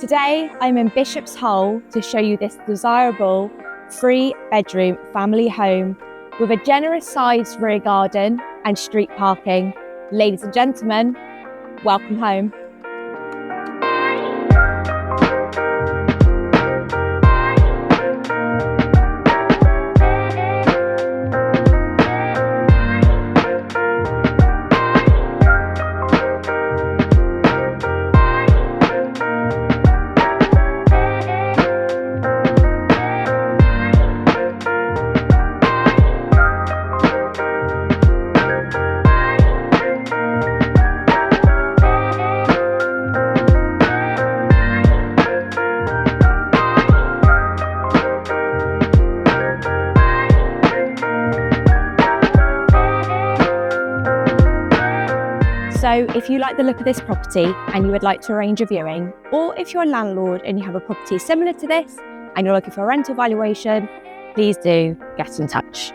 Today, I'm in Bishop's Hole to show you this desirable 3-bedroom family home with a generous sized rear garden and street parking. Ladies and gentlemen, welcome home. So if you like the look of this property and you would like to arrange a viewing, or if you're a landlord and you have a property similar to this and you're looking for a rental valuation, please do get in touch.